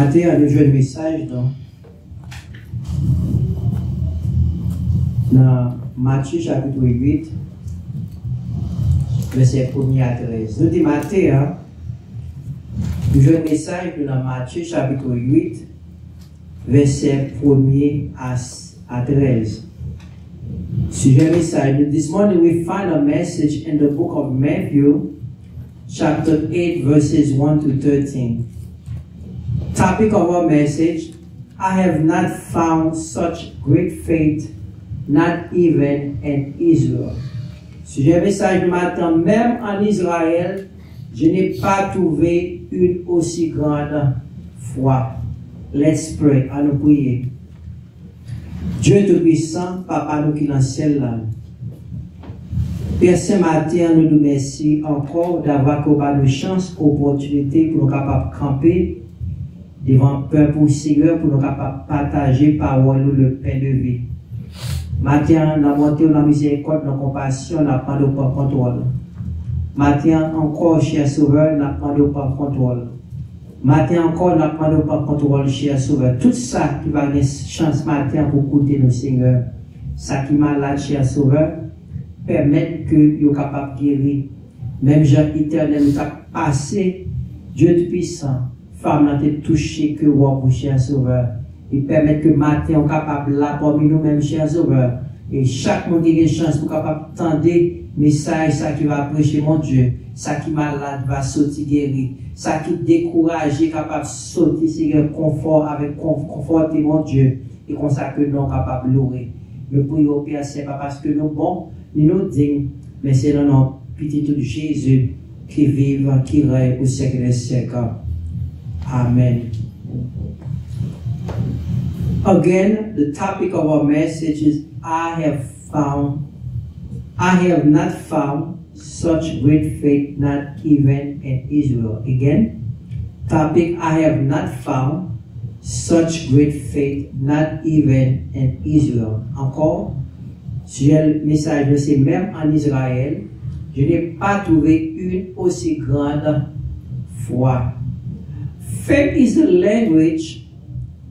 Matin, on a joué un message dans Matthieu chapitre 8, verset 1er à 13. Nous disons matin, nous jouons un message dans Matthieu chapitre 8, verset 1er à 13. Sujet message. This morning we find a message in the book of Matthew, chapter 8, verses 1 to 13. Topic of our message: I have not found such great faith, not even in Israel. Sujet message du matin, même en Israël, je n'ai pas trouvé une aussi grande foi. Let's pray. À nous prier. Dieu Tout-Puissant, Papa nous qui dans le ciel là. Père Saint-Matin, nous nous remercions encore d'avoir de chance, opportunité pour nous capables de camper devant peuple pour Seigneur, pour nous capables de partager parole le pain de vie. Matin, nous avons monté dans la miséricorde, dans la compassion, nous avons demandé au contrôle. Matin, encore, cher Sauveur, nous avons demandé au contrôle. Matin encore, nous avons demandé au contrôle, cher Sauveur. Tout ça qui va donner chance matin pour écouter nos Seigneur. Ça qui est malade, cher Sauveur, permettre que nous soyons capables de guérir. Même Jean éternel nous a passé, Dieu Tout-Puissant, femme n'a été touchée que vous, cher Sauveur. Et permettre que matin, on est capable de l'apporter nous-mêmes, cher Sauveur. Et chaque monde qui a une chance pour capable d'entendre message, ça qui va prêcher mon Dieu, ça qui est malade va sortir guéri, ça qui est découragé, capable de sortir, Seigneur, confort avec conforter mon Dieu. Et comme ça que nous sommes capables de louer. Nous prions au Père, c'est pas parce que nous bons, ni nous dignes, mais c'est dans notre petit de Jésus qui vive, qui règne au siècle des siècles. Amen. Again, the topic of our message is I have not found such great faith, not even in Israel. Again, topic I have not found such great faith, not even in Israel. Encore, sujet le message, c'est même en Israël, je n'ai pas trouvé une aussi grande foi. Faith is the language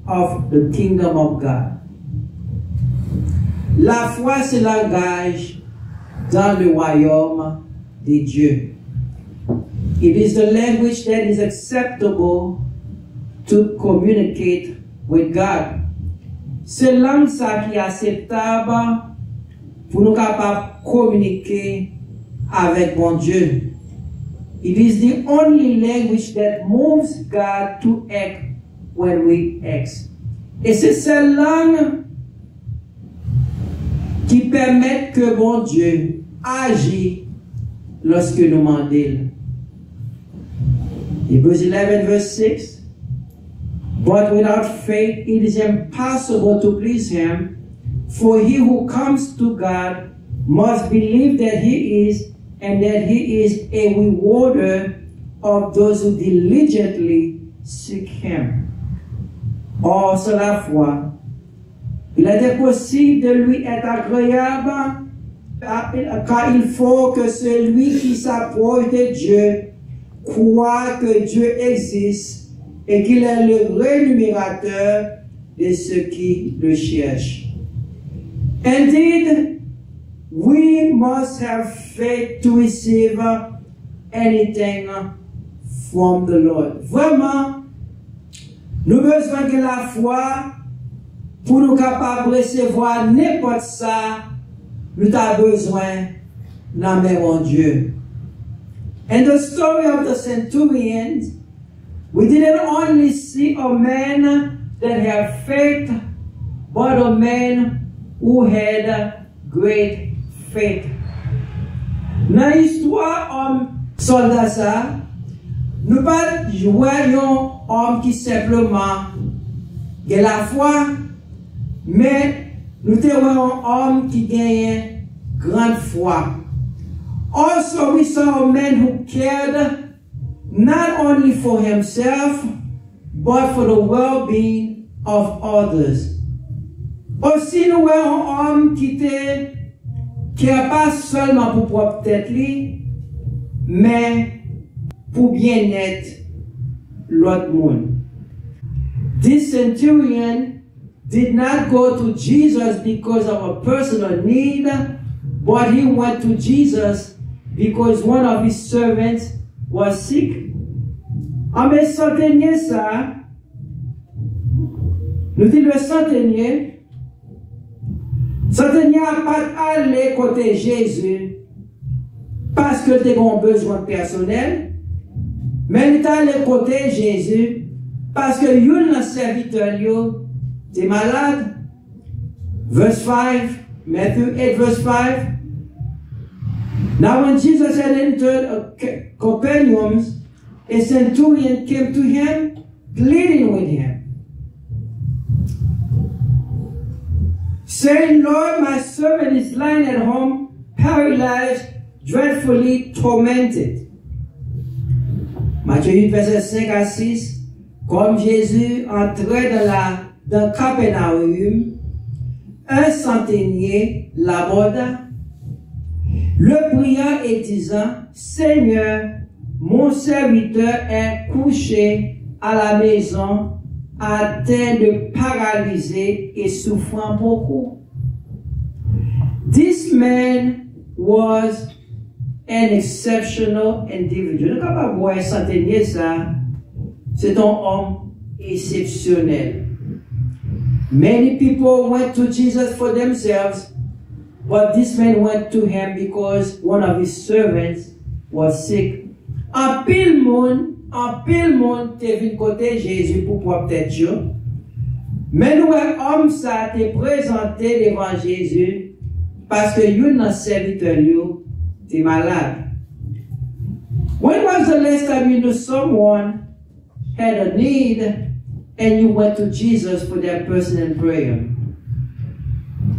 of the kingdom of God. La foi, c'est le langage dans le royaume de Dieu. It is the language that is acceptable to communicate with God. C'est langue ça qui est acceptable pour nous capables de communiquer avec mon Dieu. It is the only language that moves God to act when we act. Et c'est cette langue qui permet que mon Dieu agisse lorsque nous demandons. Hebrews 11 verse 6. But without faith it is impossible to please him, for he who comes to God must believe that he is, and that he is a rewarder of those who diligently seek him. Or, c'est la foi. Il est impossible de lui être agréable, car il faut que celui qui s'approche de Dieu croit que Dieu existe et qu'il est le rémunérateur de ceux qui le cherchent. Indeed, we must have faith to receive anything from the Lord. Vraiment, nous avons besoin de la foi pour nous capables de recevoir n'importe ça. Nous avons besoin de mon Dieu. In the story of the centurions, we didn't only see a man that had faith, but a man who had great faith. Dans l'histoire homme soldat ça, nous pas voyons homme qui simplement a la foi, mais nous voyons homme qui gagne grande foi. Also we saw a man who cared not only for himself, but for the well-being of others. Aussi nous voyons un homme qui n'a pas seulement pour propre tête, mais pour bien-être l'autre monde. This centurion did not go to Jesus because of a personal need, but he went to Jesus because one of his servants was sick. Mais centenier ça, nous dit le centenier n'a pas allé côté Jésus parce que tu as besoin personnel, mais il est allé côté Jésus parce que un serviteur est malade. Verse 5, Matthew 8, verse 5. Now when Jesus had entered Capernaum, a centurion came to him, pleading with him, saying, Lord, my servant is lying at home, paralyzed, dreadfully tormented. Matthieu 8, verset 5 à 6. Comme Jésus entrait dans Capernaum, un centenier l'aborda, le priant et disant, Seigneur, mon serviteur est couché à la maison, atteint de paralysie et souffrant beaucoup. This man was an exceptional individual. Ne pas voir un centenier ça, c'est un homme exceptionnel. Many people went to Jesus for themselves, but this man went to him because one of his servants was sick. En pile monde te venu côté Jésus pour protéger. Mais nous, homme ça te présenté devant Jésus parce que un serviteur est malade. When was the last time you knew someone had a need and you went to Jesus for that person in prayer?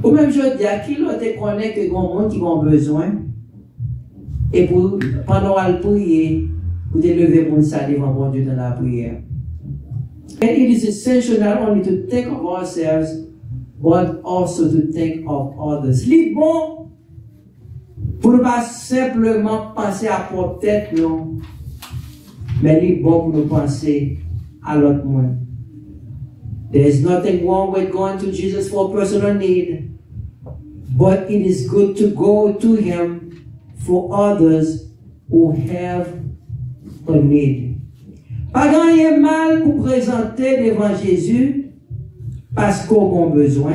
Ou même je dis à qui l'on te connaît que grand monde qui ont besoin et pour pendant la prière pour te lever pour ça devant bon Dieu dans la prière. And it is essential not only to think of ourselves but also to think of others. C'est bon pour ne pas simplement penser à propre tête non, mais c'est bon pour nous penser à l'autre monde. There is nothing wrong with going to Jesus for personal need, but it is good to go to him for others who have a need. Pas grand mal pour présenter devant Jésus parce qu'on a besoin,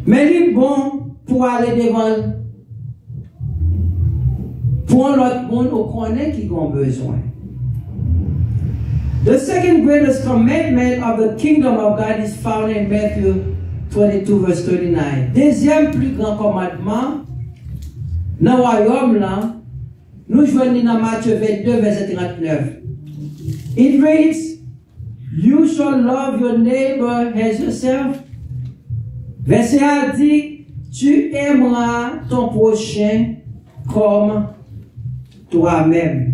mais il est bon pour aller devant pour l'autre monde qu'on connaît qui a besoin. The second greatest commandment of the kingdom of God is found in Matthew 22 verse 39. Deuxième plus grand commandement dans le royaume là, nous joignons dans Matthieu 22 verset 39. It reads, You shall love your neighbor as yourself. Verset a dit, tu aimeras ton prochain comme toi-même.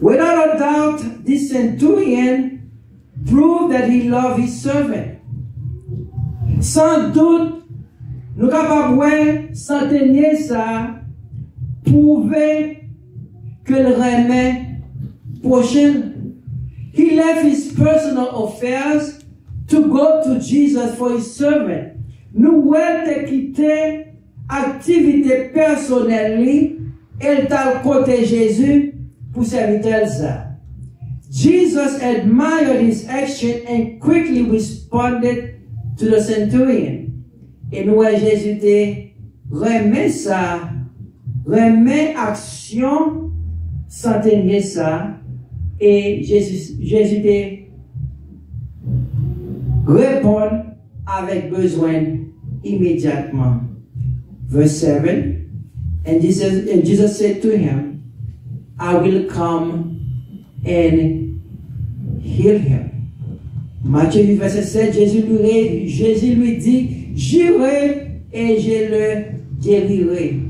Without a doubt, this centurion proved that he loved his servant. Sans doute, nous capables de centenier ça, prouver que le remet prochain. He left his personal affairs to go to Jesus for his servant. Nous voulons quitter activité personnelle et t'al côté Jésus pour servir ça. Jesus admired his action and quickly responded to the centurion. Et nous Jésus remet ça, remet action, centenier ça, et Jésus répond avec besoin immédiatement. Verse 7, and Jesus said to him, I will come and heal him. Matthieu 8, verset 7, Jésus lui dit, j'irai et je le guérirai.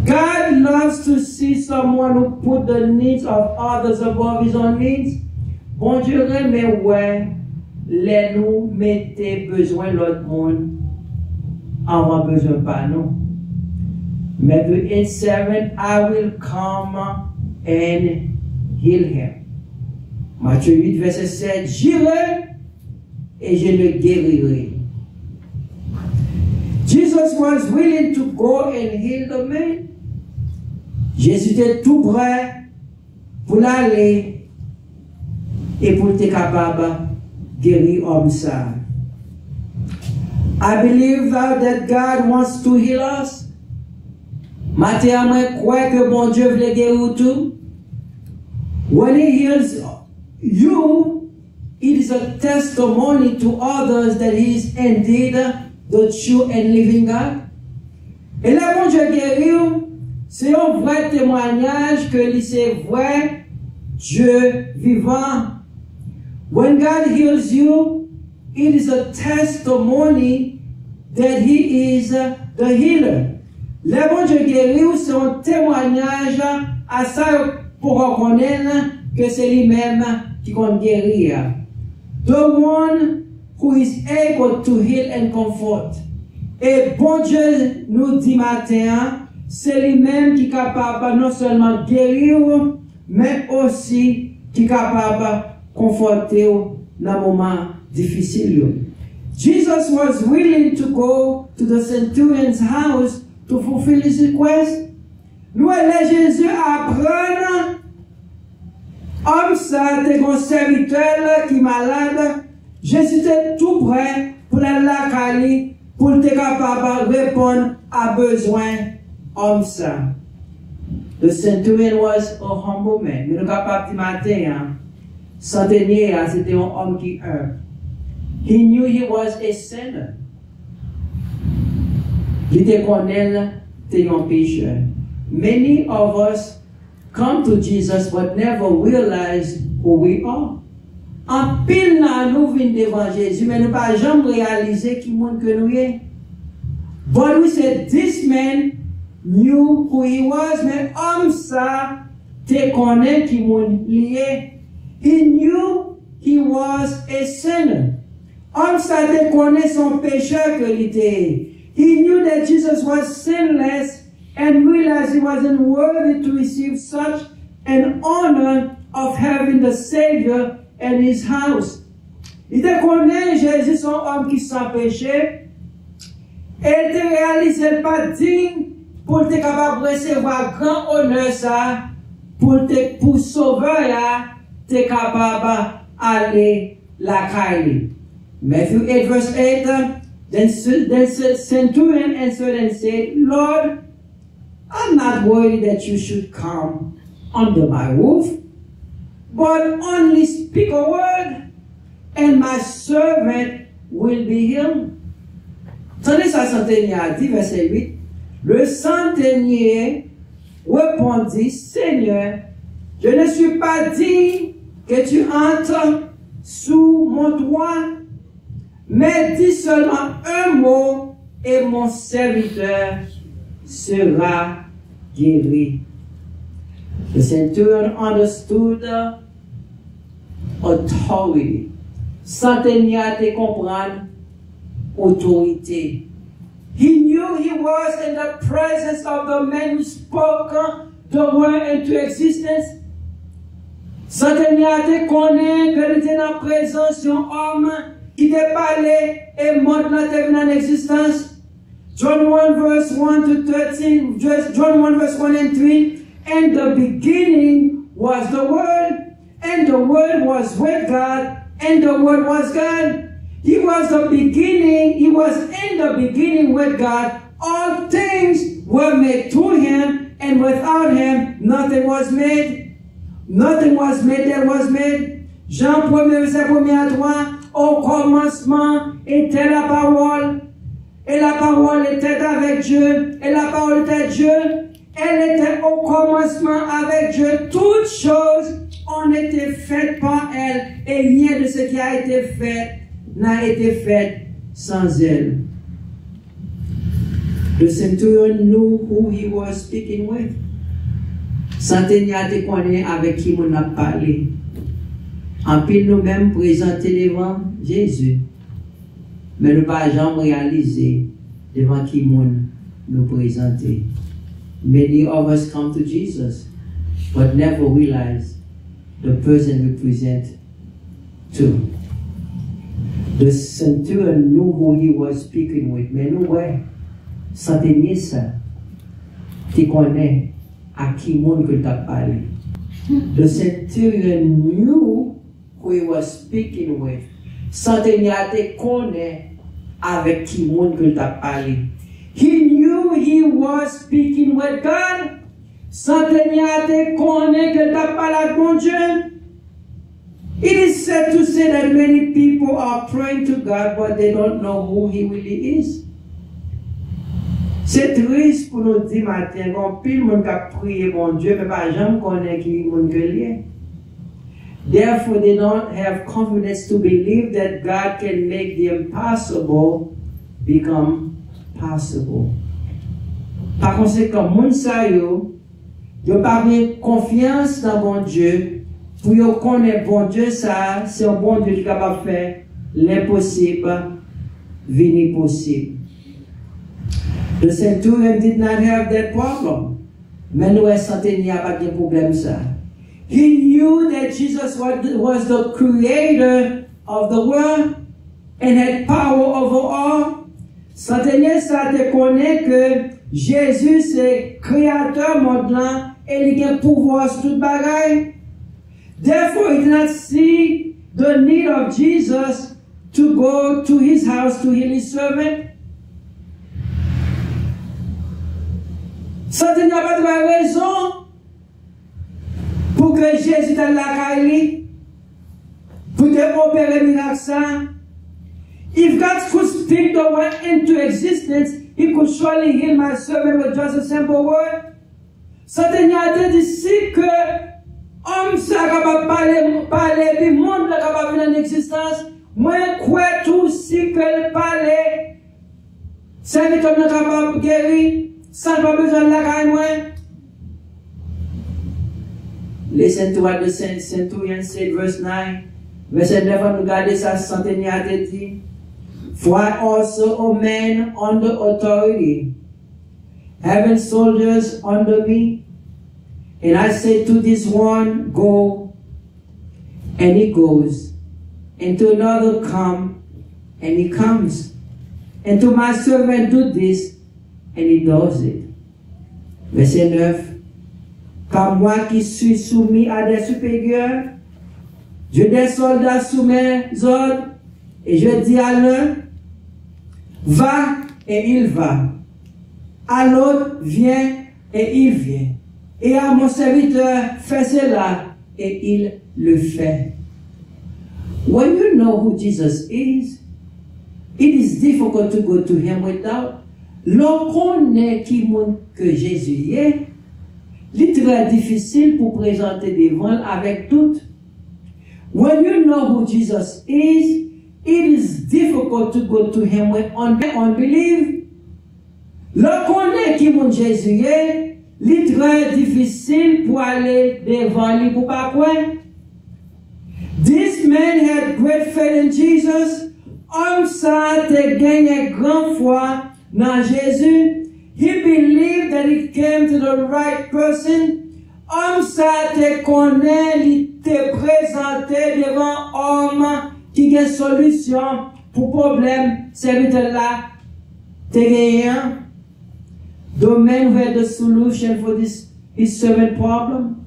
God loves to see someone who put the needs of others above his own needs. Bon Dieu remet ouais, les nous mettez besoin de l'autre monde avant besoin pas nous. Matthew 8:7, I will come and heal him. Matthieu 8, verset 7, j'irai et je le guérirai. Jesus was willing to go and heal the man. Jésus était tout prêt pour aller et pour être capable de guérir l'homme ça. I believe that God wants to heal us. Matthieu, moi crois que bon Dieu veut guérir tout. When He heals you, it is a testimony to others that He is indeed the true and living God. Et là, bon Dieu guérit, c'est un vrai témoignage que c'est vrai Dieu vivant. When God heals you, it is a testimony that He is the healer. Le bon Dieu guérit, c'est un témoignage à ça pour reconnaître que c'est lui-même qui compte guérir. The one who is able to heal and comfort. Et bon Dieu nous dit matin, c'est lui-même qui est capable non seulement guérir, mais aussi qui est capable de conforter dans les moments difficiles. Jesus was willing to go to the centurion's house to fulfill his request. Nous allons Jésus apprendre, homme ça, t'es un serviteur qui est malade, Jésus était tout prêt pour aller la Cali, pour être capable de répondre à besoin homme ça. The centurion was a humble man. Mais nous capable de matin, centenier, c'était un homme qui humble. He knew he was a sinner. Il était connaît, t'es un pécheur. Many of us come to Jesus but never realize who we are. En pile nous venons devant Jésus, mais nous ne pas jamais réaliser qui monde que nous sommes. But we said this man knew who he was, mais homme ça te connaît qui monde lié. He knew he was a sinner. Homme ça te connaît son pécheur que il était. He knew that Jesus was sinless and realized he wasn't worthy to receive such an honor of having the Savior in his house. Il te connaît, Jésus, son homme qui sans péché, et te réalise pas digne pour te capable de recevoir grand honneur ça, pour sauver te capable aller la caille. Matthew 8 verse 8, then centurion answered and said, Lord, I'm not worthy that you should come under my roof, but only speak a word, and my servant will be healed. Tandis à centenier a dit, verset 8, le centenier répondit, Seigneur, je ne suis pas digne que tu entres sous mon toit, mais dis seulement un mot et mon serviteur sera guéri. The centurion understood authority. Centenier te comprendre autorité. He knew he was in the presence of the man who spoke the word into existence. Centenier te connaît que il était dans la présence d'un homme qui te parlait et monde là te venu en existence. John 1 verse 1 to 13, John 1 verse 1 and 3, and the beginning was the Word, and the Word was with God, and the Word was God. He was the beginning, He was in the beginning with God. All things were made through Him, and without Him nothing was made. Nothing was made that was made. Jean 1 verset 1 à 3, au commencement était la parole, et la parole était avec Dieu, et la parole était Dieu. Elle était au commencement avec Dieu. Toutes choses ont été faites par elle, et rien de ce qui a été fait n'a été fait sans elle. The centurion knew who he was speaking with. Centenier te connaît avec qui on a parlé. En pile nous-mêmes présentés devant Jésus, mais nous pas jamais réaliser devant qui nous présenter. Many of us come to Jesus, but never realize the person represents too. The centurion knew who he was speaking with. Mais nous, ouais, centenier ça, tu connais à qui monde que tu as parlé. The centurion knew who he was speaking with. Centenier te connaît avec qui monde que tu as parlé. He knew he was speaking with God. Centenier te connaît que tu as parlé avec mon Dieu. It is said to say that many people are praying to God, but they don't know who He really is. C'est triste pour nous dire matin, quand pile monde qui a prié mon Dieu, mais pas jamais connaît qui monde que lié. Therefore, they don't have confidence to believe that God can make the impossible become possible. Par conséquent, moun sa yo pas bien confiance dans mon Dieu. Pour yo connaître bon Dieu, ça, c'est un bon Dieu qui est capable de faire l'impossible venir possible. The centurion did not have that problem. Mais nous, il n'y a pas de problème ça. He knew that Jesus was the creator of the world and had power over all. Centenier, ça te connaît que Jésus, c'est créateur monde là et il a pouvoir sur toute bagaille. Therefore, he did not see the need of Jesus to go to his house to heal his servant. Ça, il n'y a pas de raison pour que Jésus dans la caille, pour te opérer miracle. If God could speak the word into existence, he could surely heal my servant with just a simple word. Ça, il n'y a pas dit que homme ça capable parler puis monde capable venir en existence moi quoi tout si que parler serviteur n'est capable guérir sans pas besoin de la caille moi listen to what the centurion said verse 9 verset 9 on regarder ça centenier a dit for I also a man under authority having soldiers under me. And I say to this one, go, and he goes. And to another, come, and he comes. And to my servant, do this, and he does it. Verset 9. Car moi qui suis soumis à des supérieurs, j'ai des soldats sous mes ordres, et je dis à l'un, va, et il va. À l'autre, viens, et il vient. Et à mon serviteur, fais cela, et il le fait. When you know who Jesus is, it is difficult to go to him without. L'on connaît qui montre que Jésus est, c'est très difficile pour présenter devant avec doute. When you know who Jesus is, it is difficult to go to him with unbelief. L'on connaît qui montre Jésus est, c'est très difficile pour aller devant lui pour pas quoi. This man had great faith in Jesus. Homme ça te gagné grand foi dans Jésus. He believed that he came to the right person. Homme ça te connaît, il te présenté devant homme qui a une solution pour problème serviteur là te gagnant. The man who had the solution for his servant problem.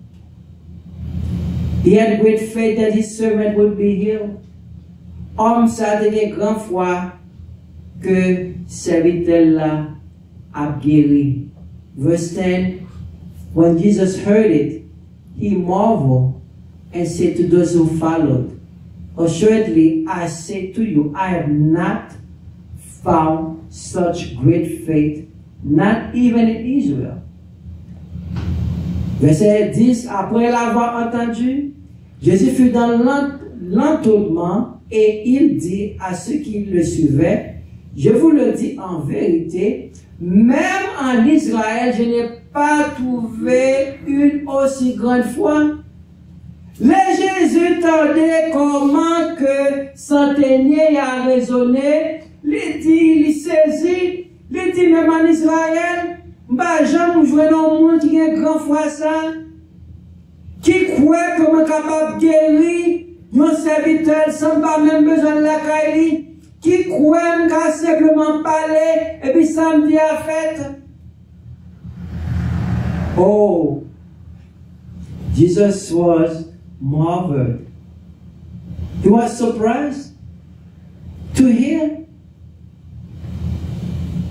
He had great faith that his servant would be healed. Homme ça a une grande foi que serviteur là a guéri. Verse 10. When Jesus heard it, he marveled and said to those who followed, assuredly I say to you, I have not found such great faith, not even in Israel. Verset 10, après l'avoir entendu, Jésus fut dans l'entourement et il dit à ceux qui le suivaient, je vous le dis en vérité, même en Israël, je n'ai pas trouvé une aussi grande foi. Les Jésus tendait comment que centenier a raisonné, il dit, il saisit, il dit même en Israël, bah jamais joué dans le monde qui a grand foi ça. Qui croit que je suis capable de guérir mon serviteur sans pas même besoin de la caille? Qui croit que je simplement parler et puis samedi à fête? Oh, Jesus was marveled. He was surprised to hear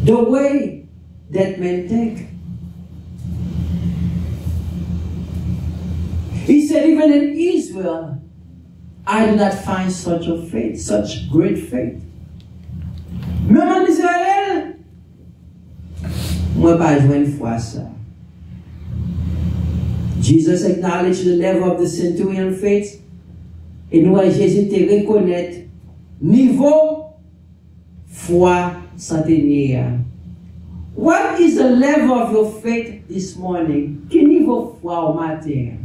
the way that men think. He said, even in Israel, I do not find such a faith, such great faith. Même en Israël, moi pas joué foi ça. Jesus acknowledged the level of the centurion faith. Et nous, Jésus te reconnaître niveau foi centenière. What is the level of your faith this morning? Quel niveau foi au matin?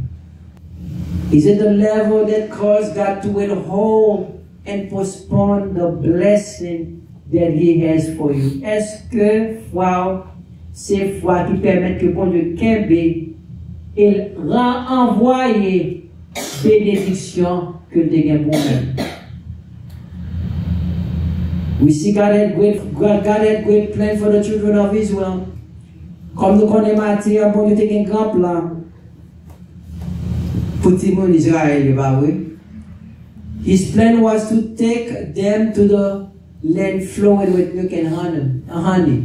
Is it the level that caused God to withhold and postpone the blessing that He has for you? Est-ce que foi, c'est foi qui permet que bon Dieu kembe et envoyer bénédiction que tu as pour nous? We see God had great plan for the children of Israel. Comme nous connaissons Matthieu, bon Dieu a un grand plan pour tout le monde d'Israël, oui. His plan was to take them to the land flowing with milk and honey.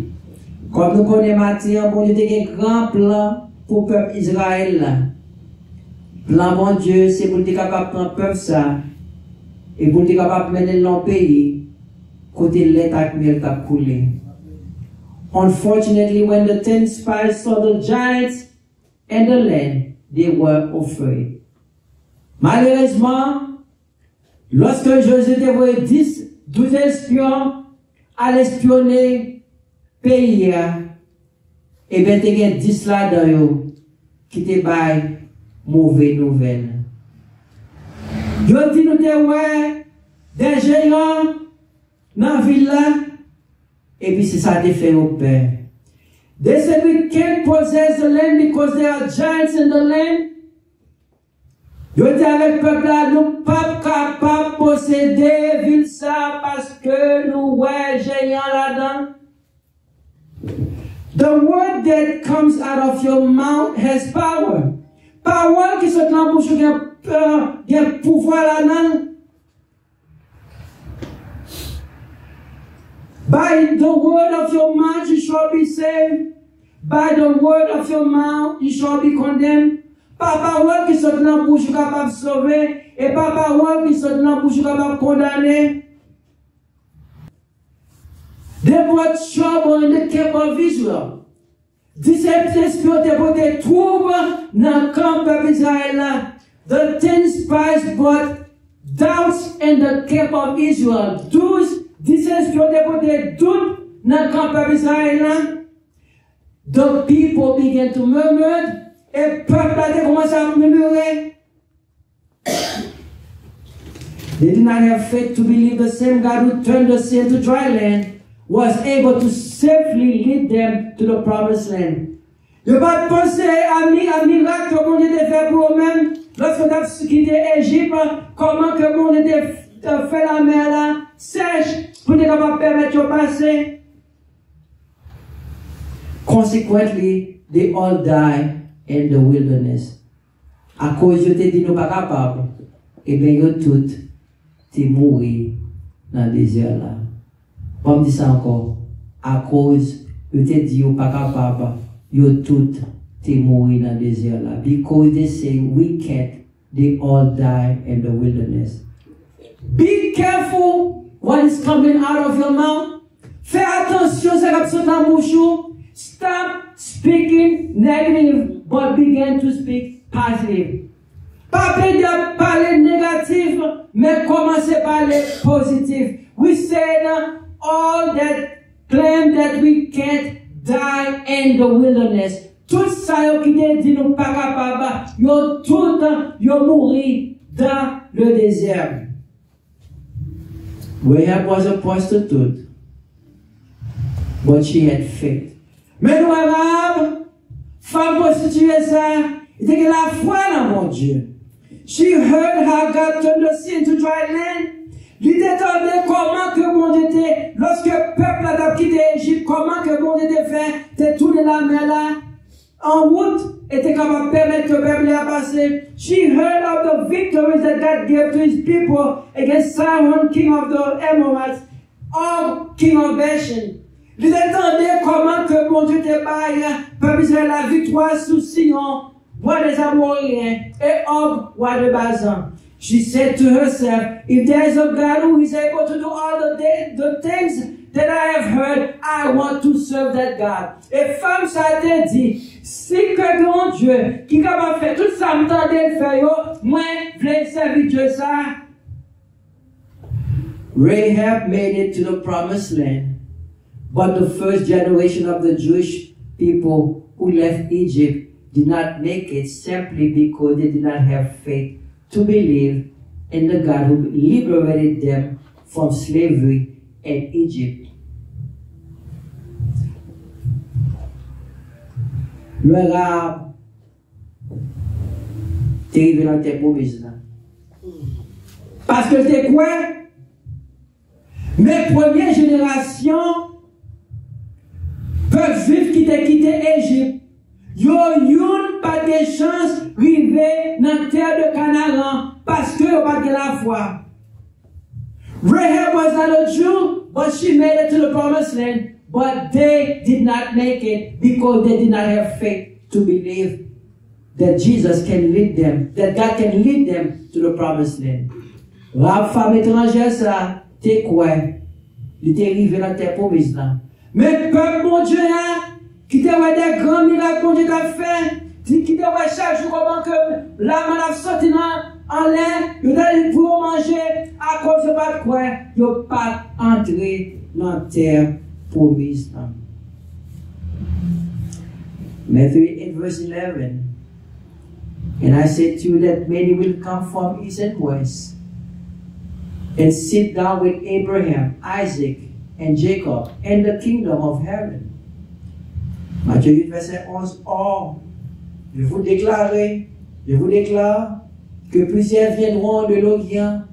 Comme nous connaissons Matthieu, bon Dieu a un grand plan pour le peuple Israël. Plan bon Dieu, c'est pour être capable de prendre le peuple ça et pour être capable de mener dans le pays. Côté l'état milk a coulé. Unfortunately, when the 10 spies saw the giants and the land, they were afraid. Malheureusement, lorsque Josué devait 12 espions à espionner le pays, et bien, il y a 10 là-dedans qui te baillent mauvaise nouvelle. Ils ont dit nous des géants dans la ville là, et puis c'est ça qui fait au père. They said we can't possess the land because there are giants in the land. Yo dit avec le peuple là, nous pas capables de posséder ville ça parce que nous ouais géants là-dedans. The word that comes out of your mouth has power. Parole qui sort de la bouche qui a pouvoir là-dedans. By the word of your mouth you shall be saved. By the word of your mouth you shall be condemned. Par parole qui sort de la bouche capable de sauver et par parole qui sort de la bouche capable de condamner. They brought trouble in the camp of Israel. 17 espions te porté trouble dans le camp d'Israël. The 10 spies brought doubts in the camp of Israel. 17 espions te porté doute dans le camp d'Israël. The people began to murmur. Et le peuple a commencé à murmurer. They did not have faith to believe the same God who turned the sea into dry land was able to safely lead them to the promised land. Ils n'ont pas pensé à miracle que bon Dieu a fait pour eux-mêmes. Lorsqu'on a quitté l'Égypte, comment que bon Dieu a fait la mer là, sèche, pour être capable de permettre de passer. Consequently, they all died in the wilderness. À cause de dit nous pas capables, et bien ils tous t'es mouru dans le désert là. On me dit ça encore. À cause de te dit pas capable, ils tous t'es mouru dans le désert là. Because they say we can't, they all die in the wilderness. Be careful what is coming out of your mouth. Fais attention à ce qui sort dans la bouche. Stop speaking negative, but begin to speak positive. Pas de parler négatif, mais commencez à parler positif. We said all that claim that we can't die in the wilderness. Tout ça qui dit nous pas capable, yo tout yo mourir dans le désert. Rahab was a prostitute, but she had faith. Mais nous, Rahab, femme prostituée, ça, Il était la foi dans mon Dieu. She heard how God turned the sea into dry land. Il entendait comment que mon Dieu était, lorsque le peuple a quitté l'Égypte, comment que mon Dieu était fait, de tourner la mer là, en route, était capable de permettre que le peuple a passé. She heard of the victories that God gave to his people against Sihon, king of the Amorites, or king of Bashan. Il entendait comment que mon Dieu était baillé, peuple Israël la victoire sous Sihon, roi des Amoriens, et Og, roi de Bazan. She said to herself, if there is a God who is able to do all the things that I have heard, I want to serve that God. Et femme, ça t'a dit, si que mon Dieu, qui est capable de faire tout ça, m'entendait le faire, moi, je veux servir Dieu ça. Rahab made it to the promised land, but the first generation of the Jewish people who left Egypt did not make it simply because they did not have faith to believe in the God who liberated them from slavery in Egypt. Le Rahab est arrivé dans tes promesses là. Parce que c'est quoi? Mes premières générations peuvent vivre qui t'a quitté Égypte. Yo youn pas de chance river dans la terre de Canaan parce que yo pas de la foi. Rahab was not a Jew, but she made it to the promised land, but they did not make it because they did not have faith to believe that Jesus can lead them, that God can lead them to the promised land. La femme étrangère ça, t'es quoi? Il était arrivé dans la terre promise là. Mais peuple mon Dieu là, qui te voit des grands miracles que Dieu t'a fait, qui te voit chaque jour comment que la manne a sorti en l'air, il a dit pour manger, à cause de pas de quoi, il n'a pas entré dans la terre promise. Matthew 8 verse 11. And I said to you that many will come from east and west and sit down with Abraham, Isaac, and Jacob in the kingdom of heaven. Matthieu 8, verset 11. Or, je vous déclare que plusieurs viendront de l'Orient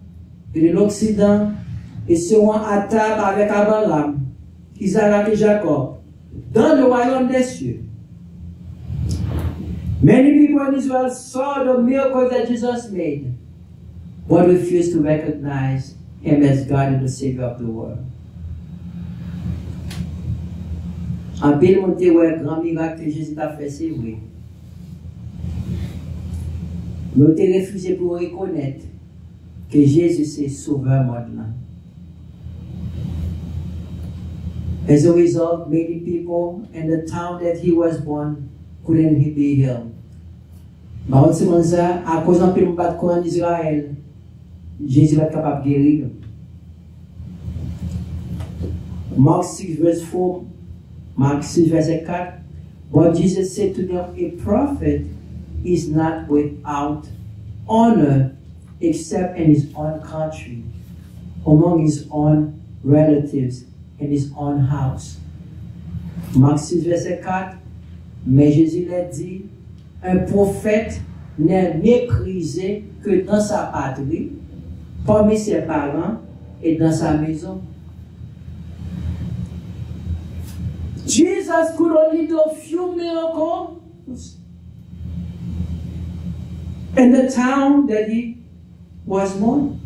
et de l'Occident et seront à table avec Abraham, Isaac et Jacob dans le royaume des cieux. Many people in Israel saw the miracles that Jesus made, but refused to recognize him as God and the Savior of the world. En pile monté, ouais, grand miracle que Jésus a fait, c'est vrai. Mais on t'a refusé pour reconnaître que Jésus c'est sauveur monde. As a result, many people in the town that he was born couldn't be healed. Mais on se dit ça, à cause d'un peu de battre en Israël, Jésus va être capable de guérir. Mark 6 verse 4. Mark 6 verset 4. But Jesus said to them, a prophet is not without honor except in his own country, among his own relatives, in his own house. Mark 6 verset 4. Mais Jésus l'a dit, un prophète n'est méprisé que dans sa patrie, parmi ses parents et dans sa maison. Jesus could only do a few miracles in the town that he was born.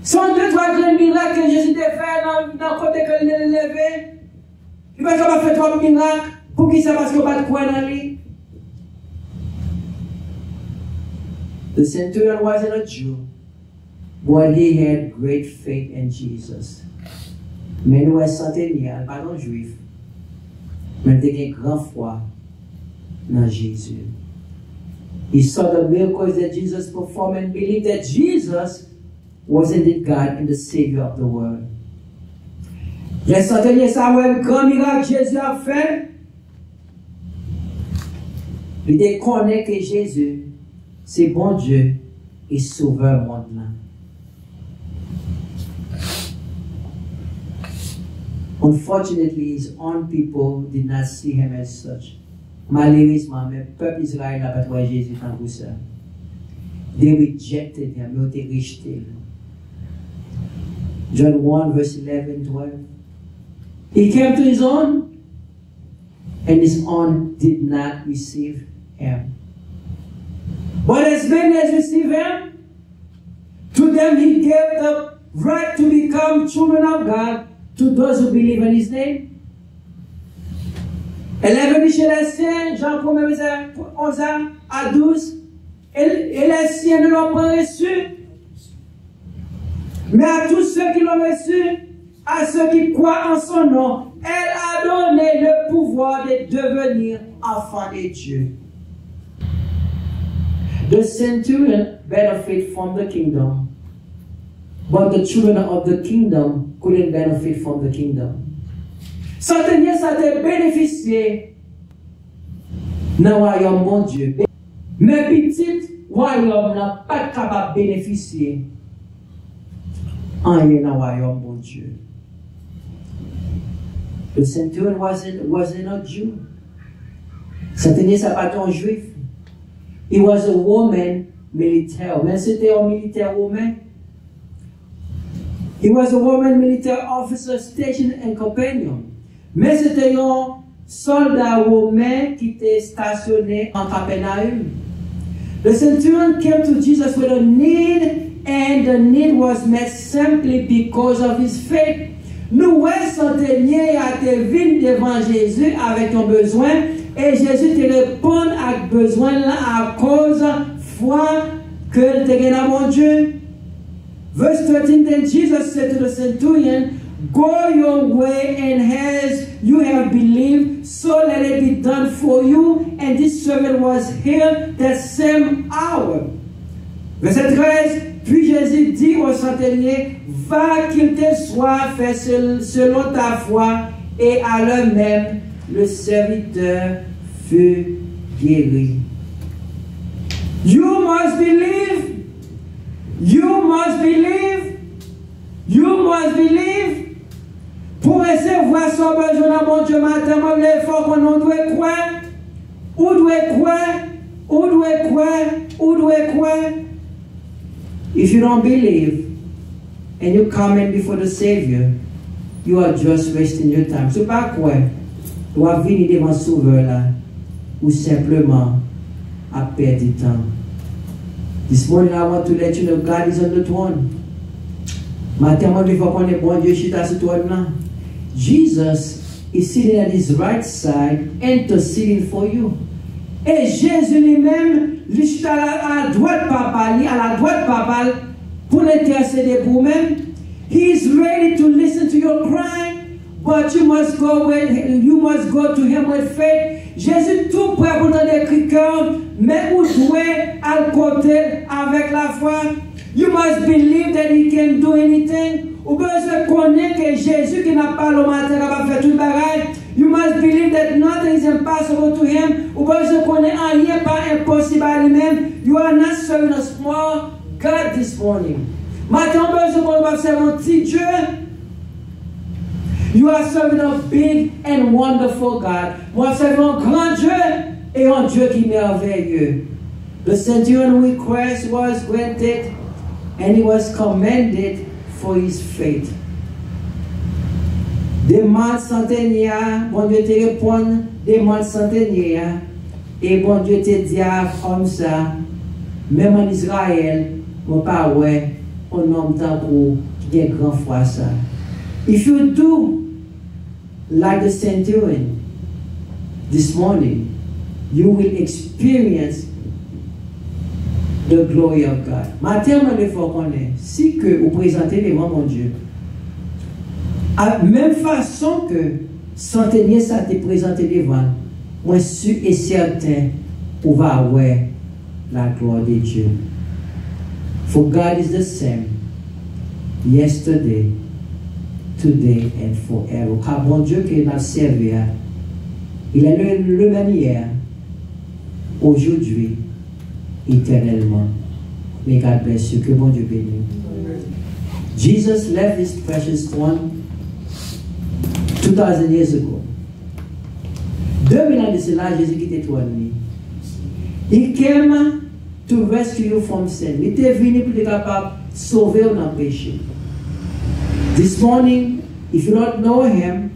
Sans deux, trois grands miracles que Jésus a fait dans le côté qu'il a levé, il va faire trois miracles pour qu'il sache parce qu'il va quoi dans lui. The centurion wasn't a Jew, but he had great faith in Jesus. Mais nous, centenial, pas un juif. Mais il a une grande foi dans Jésus. He saw the miracles that Jesus performed and believed that Jesus was indeed God and the Savior of the world. Les centeniers savaient le grand miracle que Jésus a fait. Il connaît que Jésus, c'est bon Dieu et sauveur monde. Unfortunately, his own people did not see him as such. Malheureusement, le peuple Israël n'a pas trouvé Jésus tant que ça. They rejected him, ils ont été rejetés. John 1, verse 11, 12. He came to his own, and his own did not receive him. But as many as received him, to them he gave the right to become children of God, to those who believe in his name. Elle est venue chez les siens, Jean 1, verset 11 à 12, et les siens ne l'ont pas reçu. Mais à tous ceux qui l'ont reçu, à ceux qui croient en son nom, elle a donné le pouvoir de devenir enfants de Dieu. The centurion benefited from the kingdom, but the children of the kingdom couldn't benefit from the kingdom. Centenier, ça te bénéficié dans le royaume bon Dieu. Mais petit royaume n'a pas capable de bénéficier en dans le royaume bon Dieu. The centurion wasn't a Jew. Centenier, ça pas un juif. He was a Roman militaire. Mais c'était un militaire romain. He was a Roman military officer stationed in Capernaum. Mais c'était un soldat romain qui était stationné en Capernaum. The centurion came to Jesus with a need, and the need was met simply because of his faith. Nous, centenier a été venu devant Jésus avec un besoin, et Jésus te répond à ce besoin là à cause de foi que tu as dans mon Dieu. Verse 13, then Jesus said to the centurion, go your way, and as you have believed, so let it be done for you. And this servant was healed that same hour. Verset 13, puis Jésus dit au centenier, va qu'il te soit fait selon ta foi, et à l'heure même, le serviteur fut guéri. You must believe. You must believe. You must believe. Pour recevoir son besoin dans mon Dieu matin, il faut qu'on doit croire. Où doit croire? Où doit croire? Où doit croire? If you don't believe and you come in before the Savior, you are just wasting your time. C'est pas quoi? Tu vas venir devant le Sauveur là, ou simplement à perdre du temps. This morning I want to let you know God is on the throne. Matin, il faut qu'on ait bon Dieu chita sur le trône là. Jesus is sitting at his right side, interceding for you. Et Jésus lui-même, il est à la droite papa, à la droite papa, pour l'intercéder pour vous-même. He is ready to listen to your cry, but you must go to him with faith. Jésus tout prêt pour entendre cri cœur, mais vous devez à côté avec la foi. You must believe that he can do anything. Ou bien se connaître que Jésus qui n'a pas le matin capable de faire tout le bagage. You must believe that nothing is impossible to him. Ou bien se connaître rien pas impossible à lui-même. You are not serving a small God this morning. Maintenant, on va servir un petit Dieu. You are serving a big and wonderful God. Vous servez un grand Dieu et un Dieu qui est merveilleux. The centurion request was granted, and he was commended for his faith. Demande centenière, bon Dieu te répond, demande centenière, et bon Dieu te dit comme ça, même en Israël, mon père, on nomme tant pour qui est grand foi ça. If you do like the centurion this morning, you will experience the glory of God. Maintenant, il faut qu'on ait, si que vous présentez devant mon Dieu, à même façon que centenier ça te présenté devant, moi sûr et certain, on va avoir la gloire de Dieu. For God is the same, yesterday, today and forever. Car bon Dieu qui m'a servi, il est le même hier, aujourd'hui, éternellement. May God bless you. Que bon Dieu bénisse. Jesus left his precious throne 2,000 years ago. 2000 ans de cela, Jésus qui était trône. Il came to rescue you from sin. Il était venu pour être capable de sauver dans le péché. This morning, if you don't know him,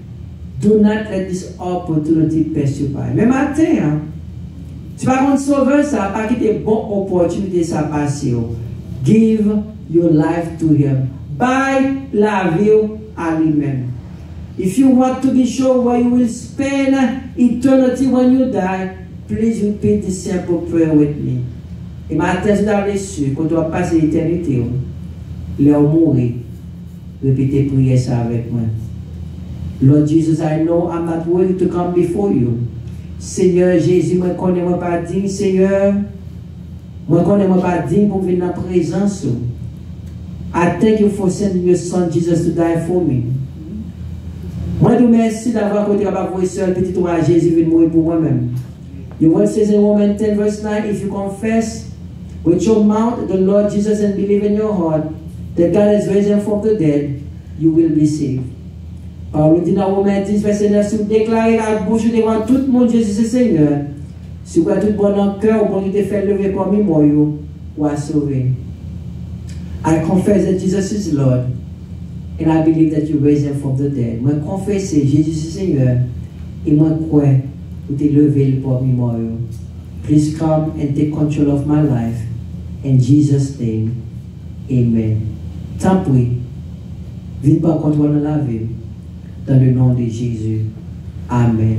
do not let this opportunity pass you by. Mais matin, tu vas rendre sauveur, ça pas quitter une bonne opportunité ça passer. Give your life to him. By la vie à lui-même. If you want to be sure where you will spend eternity when you die, please repeat this simple prayer with me. Et matin, je dois su, quand tu vas passer l'éternité, leur mourir, répétez prier ça avec moi. Lord Jesus, I know I'm not worthy to come before you. Seigneur Jésus, moi connais moi pas digne, Seigneur. Moi connais moi pas digne pour venir dans la présence. I thank you for sending your son Jesus to die for me. Moi te merci d'avoir côté capable voir seul petit roi Jésus venir mourir pour moi-même. Your word says in Romans 10 verse 9, if you confess with your mouth the Lord Jesus and believe in your heart that God has raised him from the dead, you will be saved. Paul dit dans Romains 10 verset 9, si vous déclarez à la bouche devant tout le monde Jésus c'est Seigneur, si vous avez tout bon dans le cœur, vous pouvez te faire lever parmi moi, vous êtes sauvé. I confess that Jesus is Lord, and I believe that you raised him from the dead. Moi confesse Jésus c'est Seigneur, et moi crois vous te lever parmi moi. Please come and take control of my life. In Jesus' name, amen. Tant pis, vive par contrôle dans la vie. Dans le nom de Jésus. Amen.